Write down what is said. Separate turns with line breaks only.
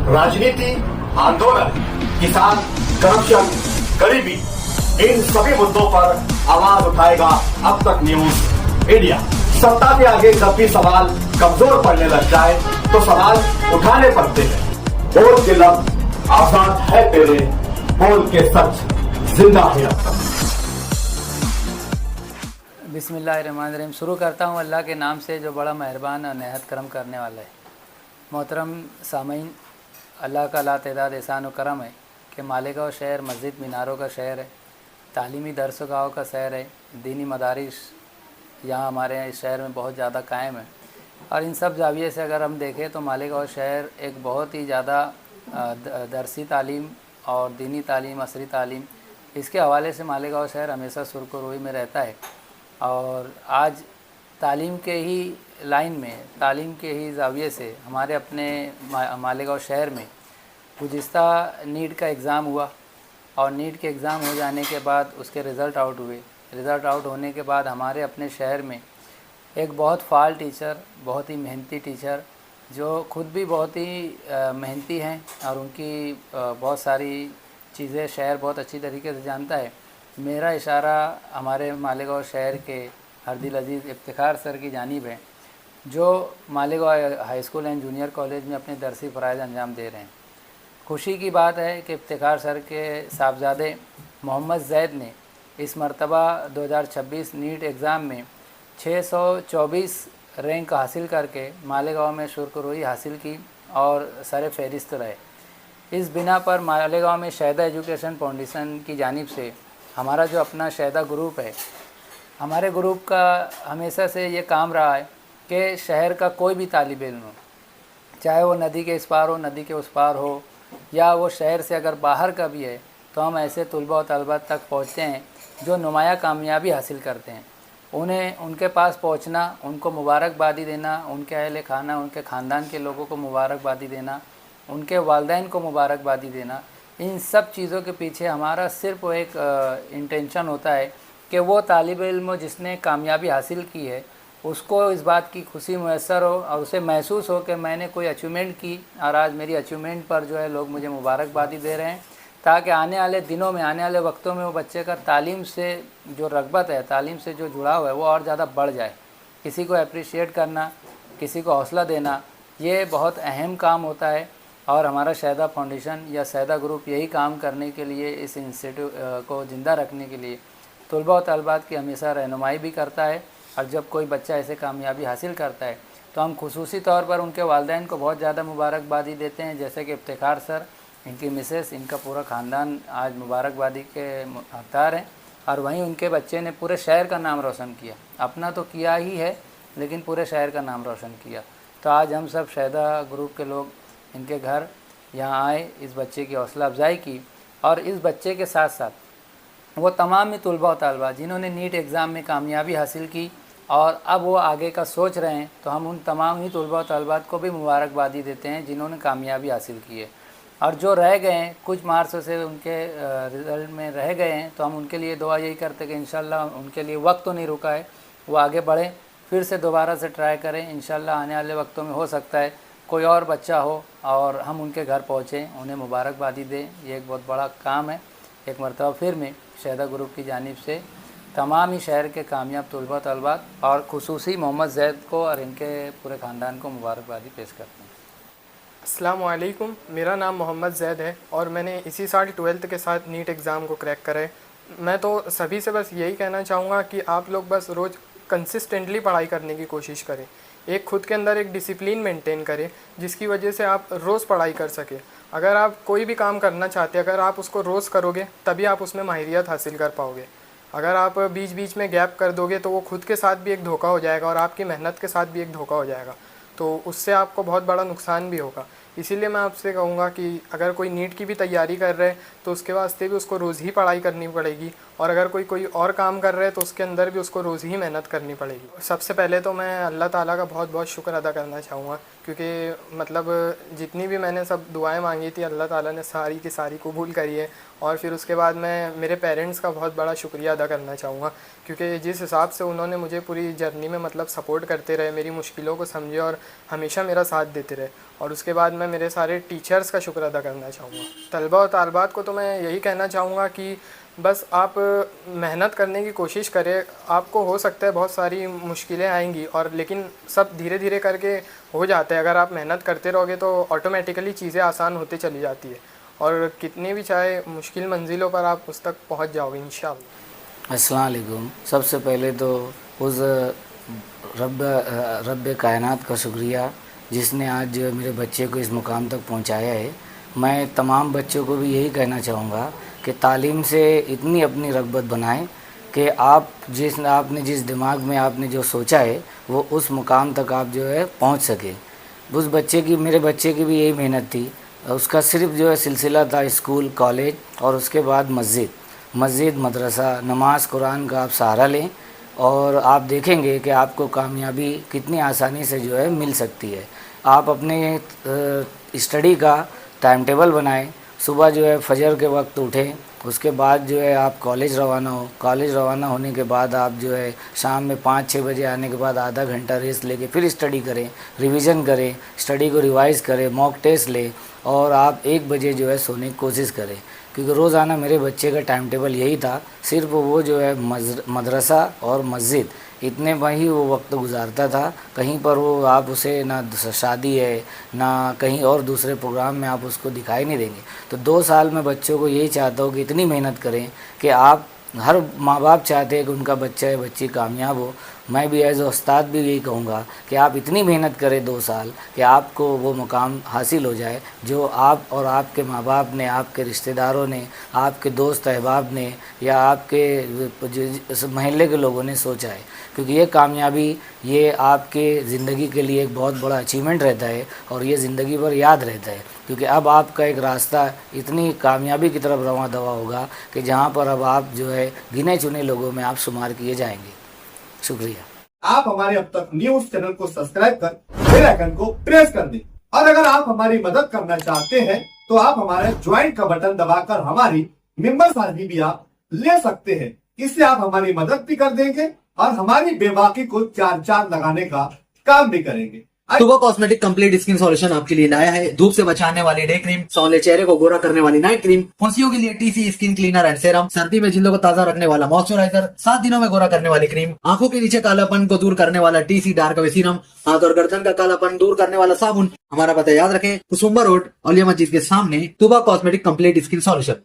राजनीति, आंदोलन, किसान, करप्शन, गरीबी, इन सभी मुद्दों पर आवाज उठाएगा अब तक न्यूज इंडिया। सत्ता के आगे जब भी सवाल कमजोर पड़ने लग जाए तो सवाल उठाने पड़ते हैं। बोल के लफ्ज आजाद है तेरे, बोल के सच जिंदा है अब तक।
बिस्मिल्लाहिर्रहमानिर्रहीम। शुरू करता हूँ अल्लाह के नाम से जो बड़ा मेहरबान और नहायत करम करने वाला है। मोहतरम सामीन, अल्लाह का लातेदाद एहसान व करम है कि मालेगांव शहर मस्जिद मीनारों का शहर है, तालीमी दरसगाहों का शहर है, दीनी मदारिस यहाँ हमारे इस शहर में बहुत ज़्यादा कायम है। और इन सब जाविये से अगर हम देखें तो मालेगांव शहर एक बहुत ही ज़्यादा दरसी तालीम और दीनी तालीम, असरी तालीम, इसके हवाले से मालेगांव शहर हमेशा सुरखरुई में रहता है। और आज तालीम के ही लाइन में, तालीम के ही जाविये से हमारे अपने मालेगांव शहर में गुज़िश्ता नीट का एग्ज़ाम हुआ और नीट के एग्ज़ाम हो जाने के बाद उसके रिज़ल्ट आउट हुए। रिज़ल्ट आउट होने के बाद हमारे अपने शहर में एक बहुत फ़ाल टीचर, बहुत ही मेहनती टीचर, जो खुद भी बहुत ही मेहनती हैं और उनकी बहुत सारी चीज़ें शहर बहुत अच्छी तरीके से जानता है। मेरा इशारा हमारे मालेगांव शहर के हरदिल अजीज़ इफ्तिखार सर की जानिब है, जो Malegaon high school and junior college में अपने दरसी फ़राइज़ अंजाम दे रहे हैं। खुशी की बात है कि इफ्तिखार सर के साहबजादे मोहम्मद ज़ैद ने इस मरतबा 2026 नीट एग्ज़ाम में 624 रैंक हासिल करके मालेगांव में सुरखरुई हासिल की और सर फहरिस्त रहे। इस बिना पर मालेगांव में शहदा एजुकेशन फाउंडेशन की जानिब से हमारा जो अपना शहदा ग्रुप है, हमारे ग्रुप का हमेशा से ये काम रहा है कि शहर का कोई भी तालिब इल्म हो, चाहे वो नदी के इस पार हो, नदी के उस पार हो, या वो शहर से अगर बाहर का भी है, तो हम ऐसे तलबा और तलबा तक पहुँचते हैं जो नुमाया कामयाबी हासिल करते हैं। उन्हें उनके पास पहुँचना, उनको मुबारकबादी देना, उनके अहल खाना, उनके ख़ानदान के लोगों को मुबारकबादी देना, उनके वालिदैन को मुबारकबादी देना, इन सब चीज़ों के पीछे हमारा सिर्फ एक इंटेंशन होता है कि वो तालिब इल्म जिसने कामयाबी हासिल की है उसको इस बात की खुशी मैसर हो और उसे महसूस हो कि मैंने कोई अचीवमेंट की और आज मेरी अचीवमेंट पर जो है लोग मुझे मुबारकबादी दे रहे हैं, ताकि आने वाले दिनों में, आने वाले वक्तों में वो बच्चे का तालीम से जो रग़बत है, तालीम से जो जुड़ाव है, वो और ज़्यादा बढ़ जाए। किसी को अप्रिशिएट करना, किसी को हौसला देना, ये बहुत अहम काम होता है। और हमारा शहदा फाउंडेशन या शहदा ग्रुप यही काम करने के लिए, इस इंस्टीट्यूट को ज़िंदा रखने के लिए तलबा और तलबात की हमेशा रहनुमाई भी करता है। और जब कोई बच्चा ऐसे कामयाबी हासिल करता है तो हम खुसूसी तौर पर उनके वालिदैन को बहुत ज़्यादा मुबारकबादी देते हैं, जैसे कि इफ्तिखार सर, इनकी मिसेस, इनका पूरा ख़ानदान आज मुबारकबादी के हकदार हैं। और वहीं उनके बच्चे ने पूरे शहर का नाम रोशन किया, अपना तो किया ही है लेकिन पूरे शहर का नाम रोशन किया। तो आज हम सब शहदा ग्रुप के लोग इनके घर यहाँ आए, इस बच्चे की हौसला अफजाई की और इस बच्चे के साथ साथ वो तमाम ही तलबा और तलबा जिन्होंने नीट एग्ज़ाम में कामयाबी हासिल की और अब वो आगे का सोच रहे हैं, तो हम उन तमाम ही तलबा और तलबात को भी मुबारकबादी देते हैं जिन्होंने कामयाबी हासिल की है। और जो रह गए हैं, कुछ मार्क्स से उनके रिज़ल्ट में रह गए हैं, तो हम उनके लिए दुआ यही करते हैं कि इंशाल्लाह उनके लिए वक्त तो नहीं रुका है, वो आगे बढ़ें, फिर से दोबारा से ट्राई करें। इंशाल्लाह आने वाले वक्तों में हो सकता है कोई और बच्चा हो और हम उनके घर पहुँचें, उन्हें मुबारकबादी दें। ये एक बहुत बड़ा काम है। एक मरतबा फिर मैं शहदा ग्रुप की जानिब से तमाम ही शहर के कामयाब तलबा तलबात और खुसूसी मोहम्मद ज़ैद को और इनके पूरे ख़ानदान को मुबारकबादी पेश करते हैं।
अस्सलाम वालेकुम, मेरा नाम मोहम्मद ज़ैद है और मैंने इसी साल 12th के साथ नीट एग्ज़ाम को क्रैक करा है। मैं तो सभी से बस यही कहना चाहूँगा कि आप लोग बस रोज़ कंसिस्टेंटली पढ़ाई करने की कोशिश करें, एक खुद के अंदर एक डिसिप्लिन मेंटेन करें जिसकी वजह से आप रोज़ पढ़ाई कर सकें। अगर आप कोई भी काम करना चाहते हैं, अगर आप उसको रोज़ करोगे तभी आप उसमें माहिरियत हासिल कर पाओगे। अगर आप बीच बीच में गैप कर दोगे तो वो खुद के साथ भी एक धोखा हो जाएगा और आपकी मेहनत के साथ भी एक धोखा हो जाएगा, तो उससे आपको बहुत बड़ा नुकसान भी होगा। इसीलिए मैं आपसे कहूँगा कि अगर कोई नीट की भी तैयारी कर रहे हैं तो उसके वास्ते भी उसको रोज़ ही पढ़ाई करनी पड़ेगी اور اگر کوئی اور کام کر رہا ہے تو اس کے اندر بھی اس کو روز ہی محنت کرنی پڑے گی. سب سے پہلے تو میں اللہ تعالیٰ کا بہت بہت شکر ادا کرنا چاہوں گا, کیونکہ مطلب جتنی بھی میں نے سب دعائیں مانگی تھی اللہ تعالیٰ نے ساری کی ساری قبول کری ہے. اور پھر اس کے بعد میں میرے پیرنٹس کا بہت بڑا شکریہ ادا کرنا چاہوں گا, کیونکہ جس حساب سے انہوں نے مجھے پوری جرنی میں مطلب سپورٹ کرتے رہے, میری مشکلوں کو سمجھے اور ہمیشہ میرا ساتھ دیتے رہے. اور اس کے بعد میں میرے سارے ٹیچرز کا شکر ادا کرنا چاہوں گا. طلبہ اور طالبات کو تو میں یہی کہنا چاہوں گا کہ بس آپ محنت کرنے کی کوشش کریں. آپ کو ہو سکتا ہے بہت ساری مشکلیں آئیں گی, اور لیکن سب دھیرے دھیرے کر کے ہو جاتا ہے. اگر آپ محنت کرتے رہو گے تو آٹومیٹیکلی چیزیں آسان ہوتے چلی جاتی ہے, اور کتنی بھی چاہے مشکل منزلوں پر آپ اس تک پہنچ جاؤ گے انشاءاللہ.
السلام علیکم. سب سے پہلے تو اس رب کائنات کا شکریہ جس نے آج جو ہے میرے بچے کو اس مقام تک پہنچایا ہے. میں تمام بچوں کو بھی یہی کہنا چاہوں گا کہ تعلیم سے اتنی اپنی رغبت بنائیں کہ آپ نے جس دماغ میں آپ نے جو سوچا ہے وہ اس مقام تک آپ جو ہے پہنچ سکیں. میرے بچے کی بھی یہی محنت تھی. اس کا صرف جو ہے سلسلہ تھا اسکول, کالج اور اس کے بعد مسجد, مدرسہ, نماز, قرآن کا آپ سہارا لیں اور آپ دیکھیں گے کہ آپ کو کامیابی کتنی آسانی سے جو ہے مل سکتی ہے. آپ اپنے اسٹڈی کا ٹائم ٹیبل بنائیں. صبح جو ہے فجر کے وقت اٹھیں, اس کے بعد جو ہے آپ کالج روانہ ہونے کے بعد آپ جو ہے شام میں 5-6 بجے آنے کے بعد آدھا گھنٹہ ریسٹ لے کے پھر اسٹڈی کریں, ریویژن کریں, اسٹڈی کو ریوائز کریں, موک ٹیسٹ لیں اور آپ 1 بجے جو ہے سونے کی کوشش کریں. کیونکہ روزانہ میرے بچے کا ٹائم ٹیبل یہی تھا. صرف وہ جو ہے مدرسہ اور مسجد اتنے میں ہی وہ وقت گزارتا تھا. کہیں پر وہ آپ اسے نہ شادی ہے نہ کہیں اور دوسرے پروگرام میں آپ اس کو دکھائی نہیں دیں گے. تو 2 سال میں بچوں کو یہی چاہتا ہوں کہ اتنی محنت کریں کہ آپ ہر ماں باپ چاہتے ہیں کہ ان کا بچہ یا بچی کامیاب ہو. میں بھی ایز اے استاد بھی یہی کہوں گا کہ آپ اتنی محنت کریں 2 سال کہ آپ کو وہ مقام حاصل ہو جائے جو آپ اور آپ کے ماں باپ نے, آپ کے رشتہ داروں نے, آپ کے دوست احباب نے یا آپ کے محلے کے لوگوں نے سوچا ہے. کیونکہ یہ کامیابی یہ آپ کے زندگی کے لیے ایک بہت بڑا اچیومنٹ رہتا ہے اور یہ زندگی بھر یاد رہتا ہے. کیونکہ اب آپ کا ایک راستہ اتنی کامیابی کی طرف رواں دواں ہوگا کہ جہاں پر اب آپ جو ہے گنے چنے لوگوں میں آپ شمار کیے جائیں گے. شکریہ.
آپ ہمارے اب تک نیوز چینل کو سبسکرائب کر بیل آئیکن کو پریس کر دیں, اور اگر آپ ہماری مدد کرنا چاہتے ہیں تو آپ ہمارے جوائن کا بٹن دبا کر ہماری ممبر سازی بھی آپ لے سکتے ہیں. اس سے آپ ہماری مدد بھی کر دیں گے اور ہماری بے باکی کو 4 لگانے کا کام بھی کریں گے.
صبح کاسمیٹک کمپلیٹ اسکن سولوشن آپ کے لیے لایا ہے. دھوپ سے بچانے والی ڈے کریم, سونلے چہرے کو گورا کرنے والی نائٹ کریم, پھنسیوں کے لیے T C skin cleaner and serum, سردی میں جلدوں کو تازہ رکھنے والا موئسچرائزر, 7 دنوں میں گورا کرنے والی کریم, آنکھوں کے نیچے کالا پن کو دور کرنے والا ٹی سی ڈارک وے سیرم, ہاتھ اور گردن کا کالا پن دور کرنے والا صابن. ہمارا پتہ یاد رکھیں, کسمبا روڈ, اولیاء مسجد کے سامنے, صبح کاسمیٹک کمپلیٹ اسکن سولوشن.